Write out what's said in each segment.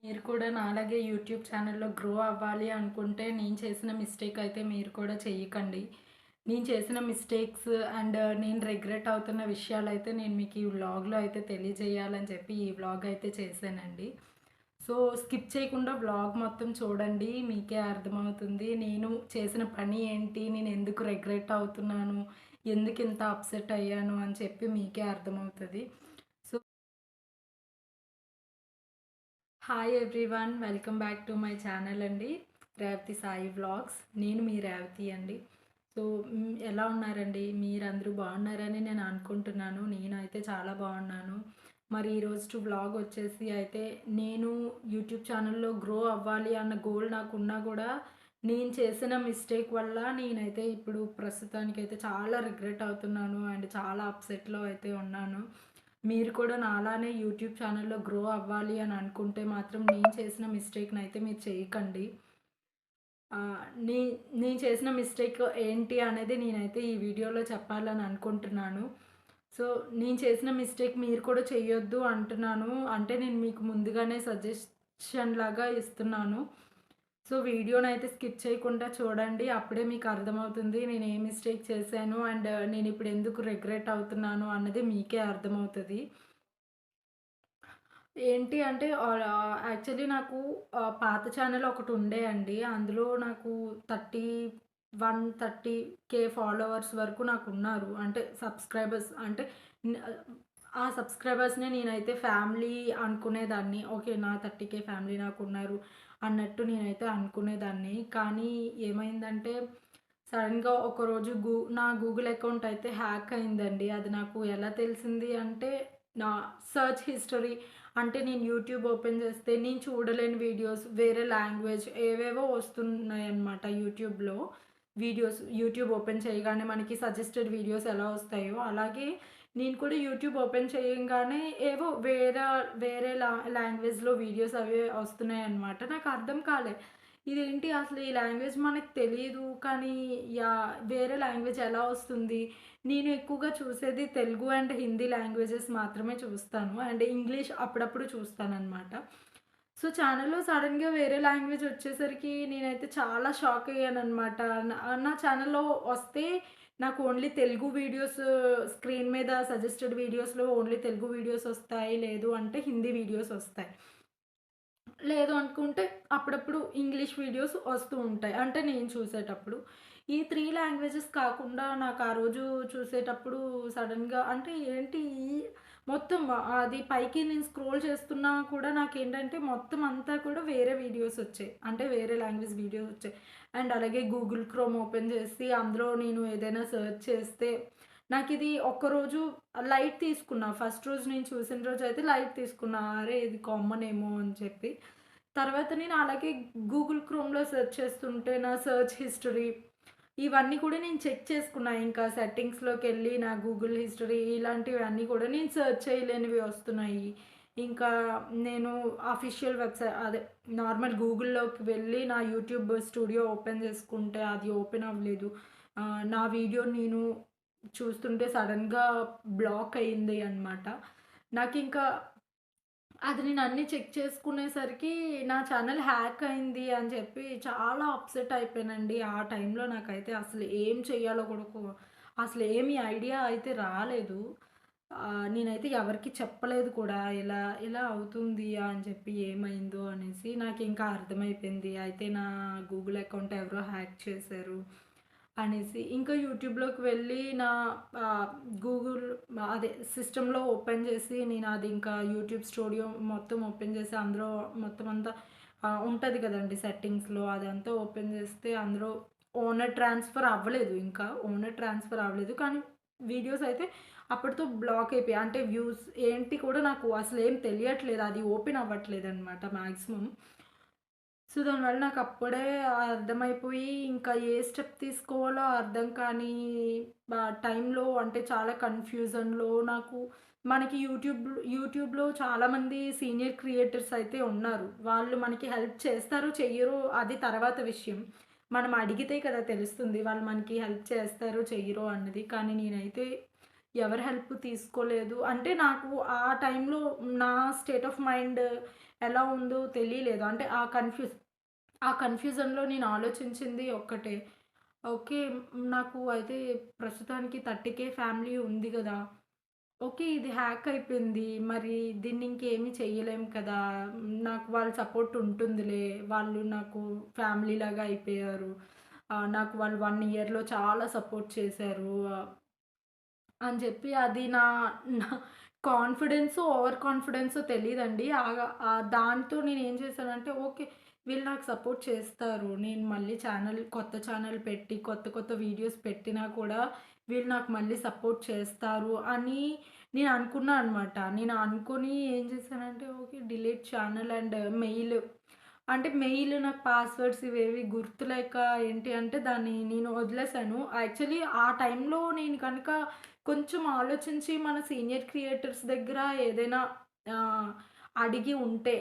మీరు కూడా నాలాగే యూట్యూబ్ ఛానల్‌లో గ్రో అవ్వాలి అనుకుంటే, నేను చేసిన మిస్టేక్ అయితే మీరు కూడా చెయ్యకండి. నేను చేసిన మిస్టేక్స్ అండ్ నేను రిగ్రెట్ అవుతున్న విషయాలైతే నేను మీకు ఈ వ్లాగ్‌లో అయితే తెలియజేయాలని చెప్పి ఈ వ్లాగ్ అయితే చేశానండి. సో, స్కిప్ చేయకుండా వ్లాగ్ మొత్తం చూడండి. మీకే అర్థమవుతుంది. నేను చేసిన పని ఏంటి? నేను ఎందుకు రిగ్రెట్ అవుతున్నాను? ఎందుకింత అప్సెట్ అయ్యాను అని చెప్పి మీకే అర్థమవుతది. So hi everyone, welcome back to my channel అండి. రేవతి సాయి వ్లాగ్స్. నేను మీ రేవతి అండి. సో ఎలా ఉన్నారండి? మీరందరూ బాగున్నారని నేను అనుకుంటున్నాను. నేనైతే చాలా బాగున్నాను. మరి ఈరోజు వ్లాగ్ వచ్చేసి అయితే నేను యూట్యూబ్ ఛానల్లో గ్రో అవ్వాలి అన్న గోల్ నాకున్నా కూడా నేను చేసిన మిస్టేక్ వల్ల నేనైతే ఇప్పుడు ప్రస్తుతానికైతే చాలా రిగ్రెట్ అవుతున్నాను అండ్ చాలా అప్సెట్‌లో అయితే ఉన్నాను. మీరు కూడా నాలానే యూట్యూబ్ ఛానల్‌లో గ్రో అవ్వాలి అని అనుకుంటే మాత్రం నేను చేసిన మిస్టేక్‌నైతే మీరు చేయకండి. నే నేను చేసిన మిస్టేక్ ఏంటి అనేది నేనైతే ఈ వీడియోలో చెప్పాలని అనుకుంటున్నాను. సో, నేను చేసిన మిస్టేక్ మీరు కూడా చెయ్యొద్దు అంటున్నాను. అంటే నేను మీకు ముందుగానే సజెషన్ లాగా ఇస్తున్నాను. సో, వీడియోనైతే స్కిప్ చేయకుండా చూడండి. అప్పుడే మీకు అర్థమవుతుంది నేను ఏ మిస్టేక్ చేశాను అండ్ నేనిప్పుడు ఎందుకు రిగ్రెట్ అవుతున్నాను అన్నది మీకే అర్థమవుతది. ఏంటి అంటే యాక్చువల్లీ నాకు పాత ఛానెల్ ఒకటుండే అండి. అందులో నాకు 30కే ఫాలోవర్స్ వరకు నాకున్నారు. అంటే సబ్‌స్క్రైబర్స్ అంటే న్ ఆ సబ్‌స్క్రైబర్స్‌నే నేనైతే ఫ్యామిలీ అనుకునేదాన్ని. ఓకే. నా 30కే ఫ్యామిలీ నాకున్నారు అన్నట్టు నేనైతే అనుకునేదాన్ని. కానీ ఏమైందంటే సడెన్‌గా ఒకరోజు నా గూగుల్ అకౌంట్ అయితే హ్యాక్ అయిందండి. అది నాకు ఎలా తెలిసింది అంటే నా సెర్చ్ హిస్టరీ అంటే నేను యూట్యూబ్ ఓపెన్ చేస్తే నేను చూడలేని వీడియోస్ వేరే లాంగ్వేజ్ ఏవేవో వస్తున్నాయన్నమాట యూట్యూబ్‌లో. యూట్యూబ్ ఓపెన్ చేయగానే మనకి సజెస్టెడ్ వీడియోస్ ఎలా వస్తాయో అలాగే నేను కూడా యూట్యూబ్ ఓపెన్ చేయంగానే ఏవో వేరే లాంగ్వేజ్‌లో వీడియోస్ అవే వస్తున్నాయన్నమాట. నాకు అర్థం కాలే. ఇదేంటి అసలు ఈ లాంగ్వేజ్ మనకు తెలీదు. కానీ వేరే లాంగ్వేజ్ ఎలా వస్తుంది? నేను ఎక్కువగా చూసేది తెలుగు అండ్ హిందీ లాంగ్వేజెస్ మాత్రమే చూస్తాను. అండ్ ఇంగ్లీష్ అప్పుడప్పుడు చూస్తాననమాట. సో, ఛానెల్‌లో సడెన్‌గా వేరే లాంగ్వేజ్ వచ్చేసరికి నేనైతే చాలా షాక్ అయ్యాననమాట. నా ఛానెల్‌లో వస్తే నాకు ఓన్లీ తెలుగు వీడియోస్ స్క్రీన్ మీద సజెస్టెడ్ వీడియోస్‌లో ఓన్లీ తెలుగు వీడియోస్ వస్తాయి. లేదు అంటే హిందీ వీడియోస్ వస్తాయి. లేదు అనుకుంటే అప్పుడప్పుడు ఇంగ్లీష్ వీడియోస్ వస్తూ ఉంటాయి. అంటే నేను చూసేటప్పుడు. ఈ 3 లాంగ్వేజెస్ కాకుండా నాకు ఆ రోజు చూసేటప్పుడు సడెన్‌గా అంటే ఏంటి మొత్తం అది పైకి నేను స్క్రోల్ చేస్తున్నా కూడా నాకేంటంటే మొత్తం అంతా కూడా వేరే వీడియోస్ వచ్చాయి. అంటే వేరే లాంగ్వేజ్ వీడియోస్ వచ్చాయి. అండ్ అలాగే గూగుల్ క్రోమ్ ఓపెన్ చేసి అందులో నేను ఏదైనా సెర్చ్ చేస్తే నాకిది ఒక్కరోజు లైట్ తీసుకున్నా. ఫస్ట్ రోజు నేను చూసిన రోజైతే లైట్ తీసుకున్నా. అరే! ఇది కామనేమో అని చెప్పి. తర్వాత నేను అలాగే గూగుల్ క్రోమ్‌లో సెర్చ్ చేస్తుంటే నా సెర్చ్ హిస్టరీ ఇవన్నీ కూడా నేను చెక్ చేసుకున్నా. ఇంకా సెట్టింగ్స్‌లోకెళ్ళి నా గూగుల్ హిస్టరీ ఇలాంటివన్నీ కూడా నేను సెర్చ్ చేయలేనివి వస్తున్నాయి. ఇంకా నేను అఫీషియల్ అదే నార్మల్ గూగుల్‌లోకి వెళ్ళి నా యూట్యూబ్ స్టూడియో ఓపెన్ చేసుకుంటే అది ఓపెన్ అవ్వలేదు. నా వీడియో నేను చూస్తుంటే సడెన్‌గా బ్లాక్ అయింది అనమాట. నాకింకా అది నేను అన్నీ చెక్ చేసుకునేసరికి నా ఛానెల్ హ్యాక్ అయింది అని చెప్పి చాలా అప్సెట్ అయిపోయానండి. ఆ టైంలో నాకైతే అసలు ఏం చేయాలో కూడా అసలు ఏమి ఐడియా అయితే రాలేదు. నేనైతే ఎవరికీ చెప్పలేదు కూడా ఇలా ఇలా అవుతుంది అని చెప్పి ఏమైందో అనేసి. నాకింకా అర్థమైపోయింది. అయితే నా గూగుల్ అకౌంట్ ఎవరో హ్యాక్ చేశారు అనేసి. ఇంకా యూట్యూబ్‌లోకి వెళ్ళి నా ఆహ్, గూగుల్ అదే సిస్టమ్‌లో ఓపెన్ చేసి నేను అది ఇంకా యూట్యూబ్ స్టూడియో మొత్తం ఓపెన్ చేసి అందులో మొత్తం అంతా ఉంటది కదండీ సెట్టింగ్స్‌లో అదంతా ఓపెన్ చేస్తే అందులో ఓనర్ ట్రాన్స్‌ఫర్ అవ్వలేదు ఇంకా. ఓనర్ ట్రాన్స్‌ఫర్ అవ్వలేదు. కానీ వీడియోస్ అయితే అప్పటితో బ్లాక్ అయిపోయాయి. అంటే వ్యూస్ ఏంటి కూడా నాకు అసలేం తెలియట్లేదు. అది ఓపెన్ అవ్వట్లేదనమాట మాక్సిమం. సో, దానివల్ల నాకప్పుడే అర్థమైపోయి, ఇంకా ఏ స్టెప్ తీసుకోవాలో అర్థం కానీ టైంలో అంటే చాలా కన్‌ఫ్యూజన్‌లో నాకు మనకి యూట్యూబ్‌లో చాలామంది సీనియర్ క్రియేటర్స్ అయితే ఉన్నారు. వాళ్ళు మనకి హెల్ప్ చేస్తారో, చెయ్యరో అది తర్వాత విషయం. మనం అడిగితే కదా తెలుస్తుంది. వాళ్ళు మనకి హెల్ప్ చేస్తారో, చెయ్యరో అన్నది. కానీ నేనైతే ఎవరి హెల్ప్ తీసుకోలేదు. అంటే నాకు ఆ టైంలో నా స్టేట్ ఆఫ్ మైండ్ ఎలా ఉందో తెలియలేదు. అంటే ఆ కన్‌ఫ్యూజన్‌లో నేను ఆలోచించింది ఒక్కటే. ఓకే. నాకు అయితే ప్రస్తుతానికి 30,000 ఫ్యామిలీ ఉంది గదా! ఓకే. ఇది హ్యాక్ అయిపోయింది. మరి దీన్ని ఇంకేమి చెయ్యలేం కదా! నాకు వాళ్ళ సపోర్ట్ ఉంటుందిలే. వాళ్ళు నాకు ఫ్యామిలీ లాగా అయిపోయారు. నాకు వాళ్ళు 1 ఇయర్‌లో చాలా సపోర్ట్ చేశారు. అని చెప్పి అది నా కాన్ఫిడెన్సో, ఓవర్ కాన్ఫిడెన్సో తెలీదండి. దాంతో నేనేం చేశానంటే, ఓకే. వీళ్ళు నాకు సపోర్ట్ చేస్తారు. నేను మళ్ళీ కొత్త ఛానెల్ పెట్టి, కొత్త కొత్త వీడియోస్ పెట్టినా కూడా వీళ్ళు నాకు మళ్ళీ సపోర్ట్ చేస్తారు అని నేను అనుకున్నా అనమాట. నేను అనుకోని ఏం చేశానంటే, okay. Delete channel and mail అంటే మెయిల్ నాకు పాస్వర్డ్స్ ఇవేవి గుర్తులేక ఏంటి అంటే దాన్ని నేను వదిలేసాను. యాక్చువల్లీ ఆ టైంలో నేను కనుక కొంచెం ఆలోచించి మన సీనియర్ క్రియేటర్స్ దగ్గర ఏదైనా ఆహ్, అడిగి ఉంటే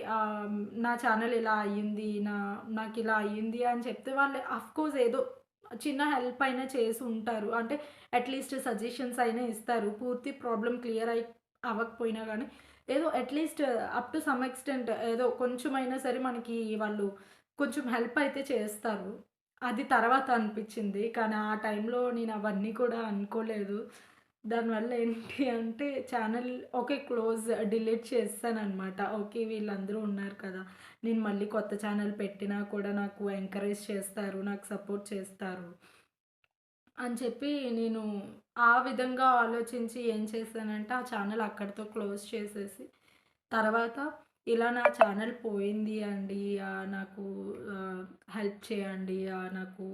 నా ఛానెల్ ఇలా అయ్యింది. నాకిలా అయ్యింది అని చెప్తే వాళ్ళు ఆఫ్‌కోర్స్ ఏదో చిన్న హెల్ప్ అయినా చేసి ఉంటారు. అంటే అట్‌లీస్ట్ సజెషన్స్ అయినా ఇస్తారు. పూర్తి ప్రాబ్లమ్ క్లియర్ అవ్వకపోయినా గానీ ఏదో at least up to some extent ఏదో కొంచెమైనా సరే మనకి వాళ్ళు కొంచెం హెల్ప్ అయితే చేస్తారు. అది తర్వాత అనిపిచ్చింది. కానీ ఆ టైంలో నేను అవన్నీ కూడా అనుకోలేదు. దానివల్ల ఏంటి అంటే ఛానెల్ ఓకే. డిలీట్ చేసేసాననమాట. ఓకే. వీళ్ళందరూ ఉన్నారు కదా! నేను మళ్ళీ కొత్త ఛానెల్ పెట్టినా కూడా నాకు ఎంకరేజ్ చేస్తారు. నాకు సపోర్ట్ చేస్తారు. అని చెప్పి నేను ఆ విధంగా ఆలోచించి ఏం చేశానంటే, ఆ ఛానెల్ అక్కడితో క్లోజ్ చేసేసి, తర్వాత ఇలా నా ఛానెల్ పోయింది అండి. నాకు ఆహ్, హెల్ప్ చేయండి. నాకు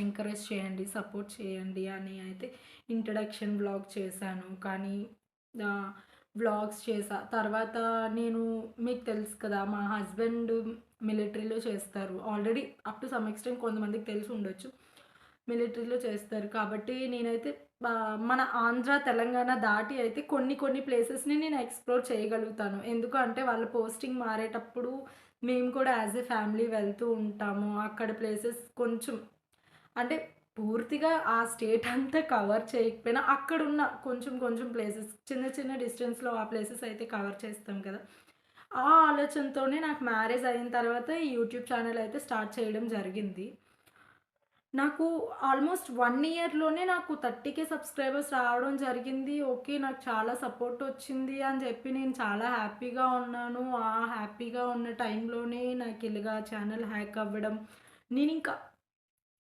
ఎంకరేజ్ చేయండి, సపోర్ట్ చేయండి అని అయితే ఇంట్రడక్షన్ వ్లాగ్ చేశాను. కానీ ఆహ్, వ్లాగ్స్ చేశా. తర్వాత నేను మీకు తెలుసు కదా! మా హస్బెండ్ మిలిటరీలో చేస్తారు. Already up to some extent కొంతమందికి తెలిసి ఉండొచ్చు. మిలిటరీలో చేస్తారు. కాబట్టి నేనైతే మన ఆంధ్ర, తెలంగాణ దాటి అయితే కొన్ని కొన్ని ప్లేసెస్‌ని నేను ఎక్స్‌ప్లోర్ చేయగలుగుతాను. ఎందుకు అంటే వాళ్ళ పోస్టింగ్ మారేటప్పుడు మేము కూడా యాస్ ఎ ఫ్యామిలీ వెళ్తూ ఉంటాము. అక్కడ ప్లేసెస్ కొంచెం అంటే పూర్తిగా ఆ స్టేట్ అంతా కవర్ చేయకపోయినా అక్కడున్న కొంచెం కొంచెం ప్లేసెస్ చిన్న చిన్న డిస్టెన్స్‌లో ఆ ప్లేసెస్ అయితే కవర్ చేస్తాం కదా! ఆ ఆలోచనతోనే నాకు మ్యారేజ్ అయిన తర్వాత ఈ యూట్యూబ్ ఛానెల్ అయితే స్టార్ట్ చేయడం జరిగింది. నాకు ఆల్మోస్ట్ 1 ఇయర్‌లోనే నాకు 30,000 సబ్స్క్రైబర్స్ రావడం జరిగింది. ఓకే. నాకు చాలా సపోర్టొచ్చింది అని చెప్పి నేను చాలా హ్యాపీగా ఉన్నాను. ఆ హ్యాపీగా ఉన్న టైంలోనే నాకిలాగా ఛానెల్ హ్యాక్ అవ్వడం. నేనింకా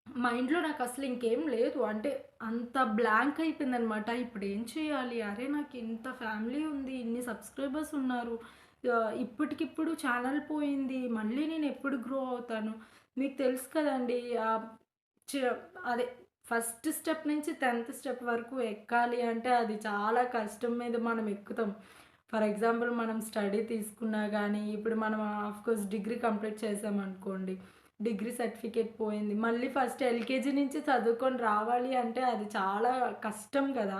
మైండ్‌లో నాకసలు ఇంకేం లేదు. అంటే అంత బ్లాంక్ అయిపోయిందనమాట. ఇప్పుడేం చేయాలి? అరే! నాకింత ఫ్యామిలీ ఉంది. ఇన్ని సబ్స్క్రైబర్స్ ఉన్నారు. ఇప్పటికిప్పుడు ఛానెల్ పోయింది. మళ్ళీ నేనెప్పుడు గ్రో అవుతాను? మీకు తెలుసు కదండీ! చ అదే ఫస్ట్ స్టెప్ నుంచి 10థ్ స్టెప్ వరకు ఎక్కాలి అంటే అది చాలా కష్టం మీద మనం ఎక్కుతాం. ఫర్ ఎగ్జాంపుల్ మనం స్టడీ తీసుకున్నా గానీ, ఇప్పుడు మనం ఆఫ్‌కోర్స్ డిగ్రీ కంప్లీట్ చేశామనుకోండి. డిగ్రీ సర్టిఫికేట్ పోయింది. మళ్ళీ ఫస్ట్ ఎల్‌కేజీ నుంచి చదువుకొని రావాలి అంటే అది చాలా కష్టం కదా!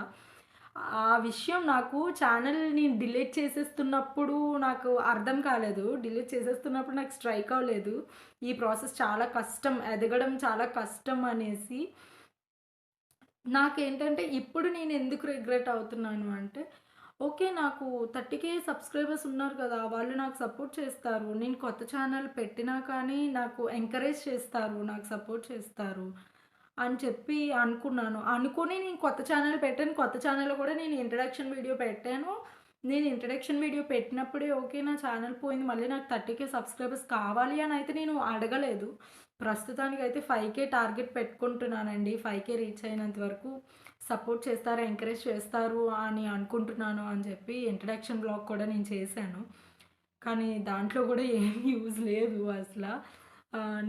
ఆ విషయం నాకు ఛానెల్ నేను డిలీట్ చేసేస్తున్నప్పుడు నాకు అర్థం కాలేదు. డిలీట్ చేసేస్తున్నప్పుడు నాకు స్ట్రైక్ అవ్వలేదు. ఈ ప్రాసెస్ చాలా కష్టం, ఎదగడం చాలా కష్టం అనేసి. నాకేంటంటే ఇప్పుడు నేనెందుకు రిగ్రెట్ అవుతున్నాను అంటే, ఓకే. నాకు 30,000 సబ్స్క్రైబర్స్ ఉన్నారు కదా! వాళ్ళు నాకు సపోర్ట్ చేస్తారు. నేను కొత్త ఛానెల్ పెట్టినా కానీ నాకు ఎంకరేజ్ చేస్తారు. నాకు సపోర్ట్ చేస్తారు. అని చెప్పి అనుకున్నాను. అనుకోని నేను కొత్త ఛానెల్ పెట్టాను. కొత్త ఛానెల్‌లో కూడా నేను ఇంట్రడక్షన్ వీడియో పెట్టాను. నేను ఇంట్రడక్షన్ వీడియో పెట్టినప్పుడే ఓకే. నా ఛానెల్ పోయింది. మళ్ళీ నాకు 30,000 సబ్స్క్రైబర్స్ కావాలి అని అయితే నేను అడగలేదు. ప్రస్తుతానికైతే 5,000 టార్గెట్ పెట్టుకుంటున్నానండి. 5,000 రీచ్ అయినంత వరకు సపోర్ట్ చేస్తారు, ఎంకరేజ్ చేస్తారు అని అనుకుంటున్నాను అని చెప్పి ఇంట్రడక్షన్ వ్లాగ్ కూడా నేను చేశాను. కానీ దాంట్లో గూడా ఏం యూజ్ లేదు అసల.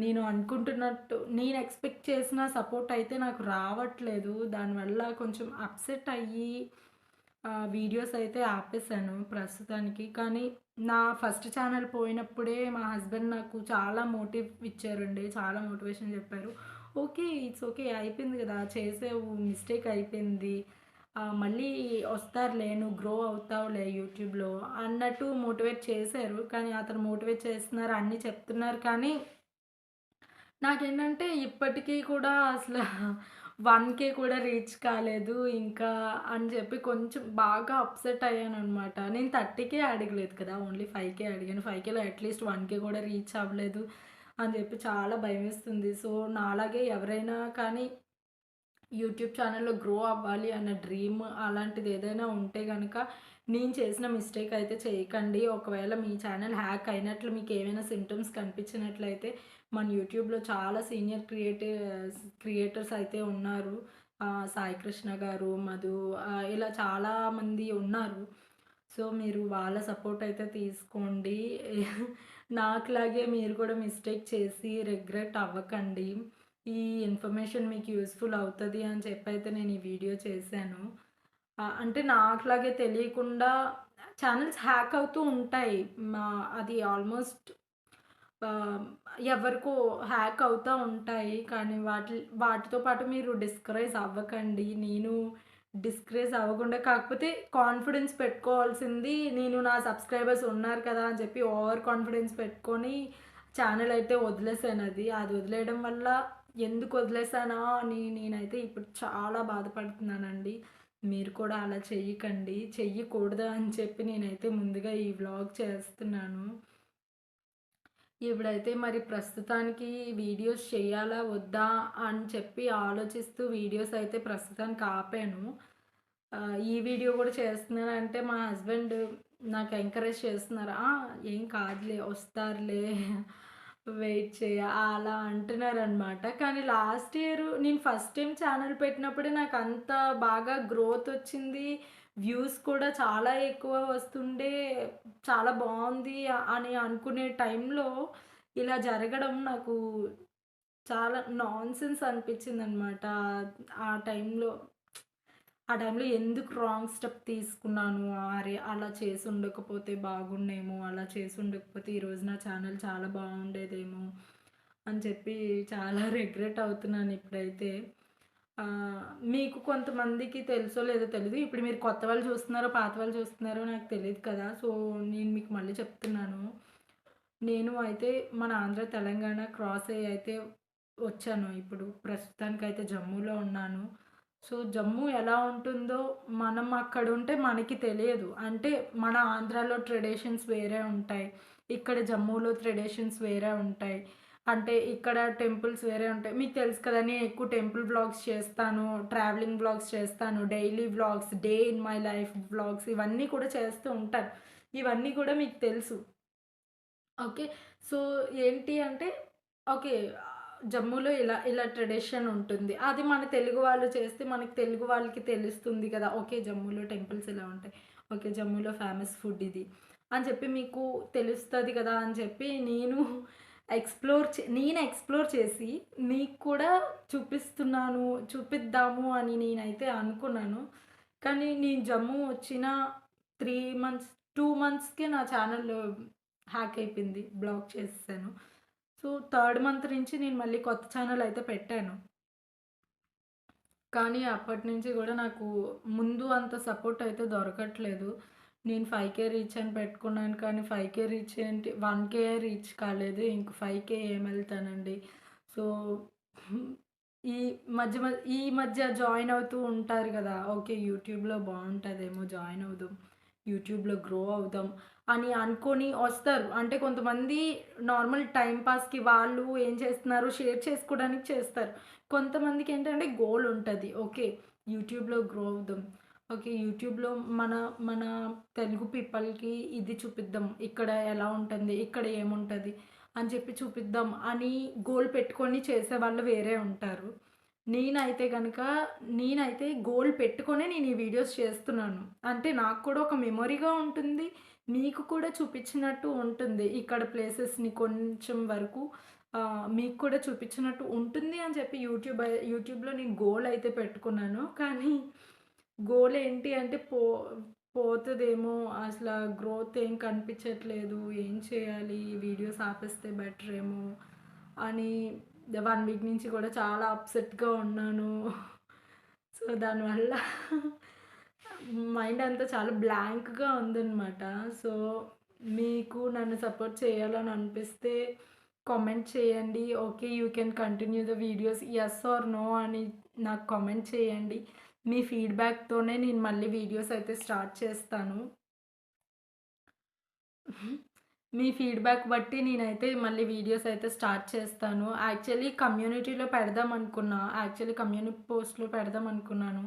నేను అనుకుంటున్నట్టు నేను ఎక్స్‌పెక్ట్ చేసిన సపోర్ట్ అయితే నాకు రావట్లేదు. దానివల్ల కొంచెం అప్‌సెట్ అయ్యి వీడియోస్ అయితే ఆపేసాను ప్రస్తుతానికి. కానీ నా ఫస్ట్ ఛానెల్ పోయినప్పుడే మా హస్బెండ్ నాకు చాలా ఇచ్చారండి. చాలా మోటివేషన్ చెప్పారు. "ఓకే. It's okay. అయిపోయింది గదా! చేసావు. మిస్టేక్ అయిపోయింది. మళ్ళీ వస్తారులే. నువ్వు గ్రో అవుతావులే యూట్యూబ్‌లో" అన్నట్టు మోటివేట్ చేశారు. కానీ అతను మోటివేట్ చేస్తున్నారు, అన్నీ చెప్తున్నారు కానీ నాకేంటంటే ఇప్పటికీ కూడా అసల 1,000 కూడా రీచ్ కాలేదు. ఇంకా అని చెప్పి కొంచెం బాగా అప్‌సెట్ అయ్యాననమాట. నేను 30,000 అడగలేదు కదా! ఓన్లీ 5,000 అడిగాను. 5,000లో అట్‌లీస్ట్ 1,000 కూడా రీచ్ అవ్వలేదు అని చెప్పి చాలా భయమేస్తుంది. సో, నాలాగే ఎవరైనా కానీ యూట్యూబ్ ఛానెల్‌లో గ్రో అవ్వాలి అన్న డ్రీమ్ అలాంటిది ఏదైనా ఉంటే గనక, నేను చేసిన మిస్టేక్ అయితే చేయకండి. ఒకవేళ మీ ఛానెల్ హ్యాక్ అయినట్లు మీకేమైనా సింప్టమ్స్ కనిపించినట్లయితే, మన యూట్యూబ్‌లో చాలా సీనియర్ క్రియేటర్స్ అయితే ఉన్నారు. సాయి కృష్ణ గారు, మధు ఇలా చాలామంది ఉన్నారు. సో, మీరు వాళ్ళ సపోర్ట్ అయితే తీసుకోండి. నాకులాగే మీరు కూడా మిస్టేక్ చేసి రిగ్రెట్ అవ్వకండి. ఈ ఇన్ఫర్మేషన్ మీకు యూజ్‌ఫుల్ అవుతది అని చెప్పైతే నేను ఈ వీడియో చేశాను. అంటే నాకులాగే తెలియకుండా ఛానెల్స్ హ్యాక్ అవుతూ ఉంటాయి. మా అది ఆల్మోస్ట్ ఆహ్, ఎవరికో హ్యాక్ అవుతా ఉంటాయి. కానీ వాటితో పాటు మీరు డిస్కరేజ్ అవ్వకండి. నేను డిస్కరేజ్ అవ్వకుండా కాకపోతే కాన్ఫిడెన్స్ పెట్టుకోవాల్సింది నేను నా సబ్స్క్రైబర్స్ ఉన్నారు కదా! అని చెప్పి ఓవర్ కాన్ఫిడెన్స్ పెట్టుకొని ఛానెల్ అయితే వదిలేసానది. అది వదిలేయడం వల్ల ఎందుకు వదిలేసానా అని నేనైతే ఇప్పుడు చాలా బాధపడుతున్నానండి. మీరు కూడా అలా చెయ్యకండి. చెయ్యకూడదు అని చెప్పి నేనైతే ముందుగా ఈ వ్లాగ్ చేస్తున్నాను. ఇప్పుడైతే మరి ప్రస్తుతానికి వీడియోస్ చేయాలా? వద్దా? అని చెప్పి ఆలోచిస్తూ వీడియోస్ అయితే ప్రస్తుతానికి ఆపాను. ఈ వీడియో గూడా చేస్తున్నానంటే మా హస్బెండ్ నాకు ఎంకరేజ్ చేస్తున్నారు. ఏం కాదులే వస్తారులే వెయిట్ చెయ్యి" అలా అంటున్నారనమాట. కానీ లాస్ట్ ఇయర్ నేను ఫస్ట్ టైమ్ ఛానల్ పెట్టినప్పుడే నాకంత బాగా గ్రోత్ వచ్చింది. వ్యూస్ కూడా చాలా ఎక్కువ వస్తుండే, చాలా బావుంది అని అనుకునే టైంలో ఇలా జరగడం నాకు చాలా నాన్‌సెన్స్ అనిపించిందనమాట. ఆ టైంలో ఆ టైంలో ఎందుకు రాంగ్ స్టెప్ తీసుకున్నాను. అరే! అలా చేసుండకపోతే బాగున్నేమో, అలా చేసుండకపోతే ఈరోజు నా ఛానల్ చాలా బావుండేదేమో అని చెప్పి చాలా రిగ్రెట్ అవుతున్నాను ఇప్పుడైతే. మీకు కొంతమందికి తెలుసో లేదో తెలీదు. ఇప్పుడు మీరు కొత్త వాళ్ళు చూస్తున్నారో, పాత వాళ్ళు చూస్తున్నారో నాకు తెలీదు కదా! సో, నేను మీకు మళ్ళీ చెప్తున్నాను. నేను అయితే మన ఆంధ్ర, తెలంగాణ క్రాస్ అయ్యి అయితే వచ్చాను. ఇప్పుడు ప్రస్తుతానికైతే జమ్మూలో ఉన్నాను. సో, జమ్మూ ఎలా ఉంటుందో మనం అక్కడుంటే మనకి తెలియదు. అంటే మన ఆంధ్రాలో ట్రెడిషన్స్ వేరే ఉంటాయి. ఇక్కడ జమ్మూలో ట్రెడిషన్స్ వేరే ఉంటాయి. అంటే ఇక్కడ టెంపుల్స్ వేరే ఉంటాయి. మీకు తెలుసు కదా! నేను ఎక్కువ టెంపుల్ వ్లాగ్స్ చేస్తాను. ట్రావెలింగ్ వ్లాగ్స్ చేస్తాను. Daily vlogs, day in my life vlogs ఇవన్నీ కూడా చేస్తూ ఉంటాను. ఇవన్నీ కూడా మీకు తెలుసు. ఓకే. సో, ఏంటి అంటే ఓకే. జమ్మూలో ఇలా ఇలా ట్రెడిషన్ ఉంటుంది. అది మన తెలుగు వాళ్ళు చేస్తే మనకి తెలుగు వాళ్ళకి తెలుస్తుంది కదా! ఓకే. జమ్మూలో టెంపుల్స్ ఇలా ఉంటాయి. ఓకే. జమ్మూలో ఫేమస్ ఫుడ్ ఇది. అని చెప్పి మీకు తెలుస్తది కదా! అని చెప్పి నేను ఎక్స్‌ప్లోర్ చేసి మీకు కూడా చూపిస్తున్నాను, చూపిద్దాము అని నేనైతే అనుకున్నాను. కానీ నేను జమ్మూ వచ్చిన 3 మంత్స్, 2 మంత్స్‌కే నా ఛానెల్ హ్యాక్ అయిపోయింది. బ్లాక్ చేసేసాను. సో, థర్డ్ మంత్ నుంచి నేను మళ్ళీ కొత్త ఛానెల్ అయితే పెట్టాను. కానీ అప్పటినుంచి గూడా నాకు ముందు అంత సపోర్ట్ అయితే దొరకట్లేదు. నేను 5,000 రీచ్ అని పెట్టుకున్నాను. కానీ 5,000 రీచ్ ఏంటి 1,000 రీచ్ కాలేదు. ఇంక 5,000 ఏమెళ్తానండి. సో, హ్మ్. ఈ మధ్య జాయిన్ అవుతూ ఉంటారు గదా! ఓకే. యూట్యూబ్‌లో బావుంటదేమో జాయిన్ అవుదాం. యూట్యూబ్‌లో గ్రో అవుదాం అని అనుకోని వస్తారు. అంటే కొంతమంది నార్మల్ టైమ్ పాస్‌కి వాళ్ళు ఏం చేస్తున్నారు షేర్ చేసుకోవడానికి చేస్తారు. కొంతమందికేంటంటే గోల్ ఉంటది. ఓకే. యూట్యూబ్‌లో గ్రో అవుదాం. ఓకే. యూట్యూబ్‌లో మన మన తెలుగు పీపుల్‌కి ఇది చూపిద్దాం. ఇక్కడ ఎలా ఉంటుంది? ఇక్కడ ఏముంటది? అని చెప్పి చూపిద్దాం అని గోల్ పెట్టుకొని చేసేవాళ్ళు వేరే ఉంటారు. నేనైతే గనక నేనైతే గోల్ పెట్టుకొనే నేను ఈ వీడియోస్ చేస్తున్నాను. అంటే నాకు కూడా ఒక మెమొరీగా ఉంటుంది. మీకు కూడా చూపించినట్టు ఉంటుంది. ఇక్కడ ప్లేసెస్‌ని కొంచెం వరకు మీకు కూడా చూపించినట్టు ఉంటుంది అని చెప్పి యూట్యూబ్‌లో నేను గోల్ అయితే పెట్టుకున్నాను. కానీ గోల్ ఏంటి అంటే పోతదేమో అసల గ్రోత్ ఏం కనిపించట్లేదు. ఏం చేయాలి? వీడియోస్ ఆపేస్తే బెటరేమో అని 1 వీక్ నుంచి కూడా చాలా అప్‌సెట్‌గా ఉన్నాను. సో, దానివల్ల మైండ్ అంతా చాలా బ్లాంక్‌గా ఉందనమాట. సో, మీకు నన్ను సపోర్ట్ చేయాలని అనిపిస్తే కామెంట్ చేయండి. Okay. You can continue the videos. Yes or no అని నాకు కామెంట్ చేయండి. మీ ఫీడ్‌బ్యాక్‌తోనే నేను మళ్ళీ వీడియోస్ అయితే స్టార్ట్ చేస్తాను. మీ ఫీడ్‌బ్యాక్ బట్టి నేనైతే మళ్ళీ వీడియోస్ అయితే స్టార్ట్ చేస్తాను. యాక్చువల్లీ కమ్యూనిటీలో పెడదాం అనుకున్నా. యాక్చువల్లీ కమ్యూనిటీ పోస్ట్‌లో పెడదాం అనుకున్నాను.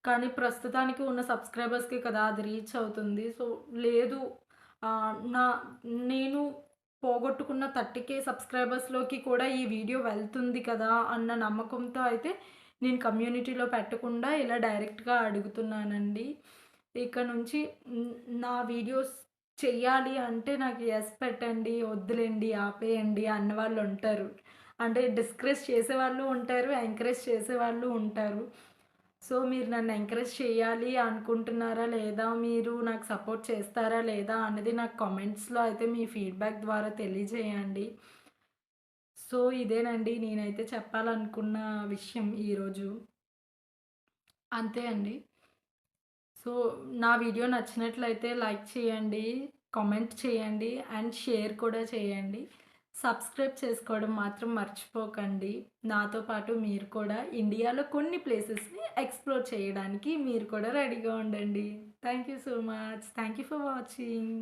కానీ ప్రస్తుతానికి ఉన్న సబ్స్క్రైబర్స్‌కే కదా అది రీచ్ అవుతుంది. సో, లేదు నా నేను పోగొట్టుకున్న 30,000 సబ్స్క్రైబర్స్‌లోకి కూడా ఈ వీడియో వెళ్తుంది కదా అన్న నమ్మకంతో అయితే నేను కమ్యూనిటీలో పెట్టకుండా ఇలా డైరెక్ట్‌గా అడుగుతున్నానండి. ఇక నుంచి హ్మ్, నా వీడియోస్ చెయ్యాలి అంటే నాకు యెస్ పెట్టండి, వద్దులెండి, ఆపేయండి అన్నవాళ్ళుంటారు. అంటే డిస్కరేజ్ చేసేవాళ్ళు ఉంటారు, ఎంకరేజ్ చేసేవాళ్ళు ఉంటారు. సో, మీరు నన్ను ఎంకరేజ్ చేయాలి అనుకుంటున్నారా లేదా? మీరు నాకు సపోర్ట్ చేస్తారా లేదా? అన్నది నాకు కామెంట్స్‌లో అయితే మీ ఫీడ్‌బ్యాక్ ద్వారా తెలియజేయండి. సో, ఇదేనండి నేనైతే చెప్పాలనుకున్న విషయం ఈరోజు. అంతే అండి. సో, నా వీడియో నచ్చినట్లయితే లైక్ చేయండి, కామెంట్ చేయండి అండ్ షేర్ కూడా చేయండి. సబ్స్క్రైబ్ చేసుకోవడం మాత్రం మర్చిపోకండి. నాతో పాటు మీరు కూడా ఇండియాలో కొన్ని ప్లేసెస్‌ని ఎక్స్‌ప్లోర్ చేయడానికి మీరు కూడా రెడీగా ఉండండి. Thank you so much. Thank you for watching.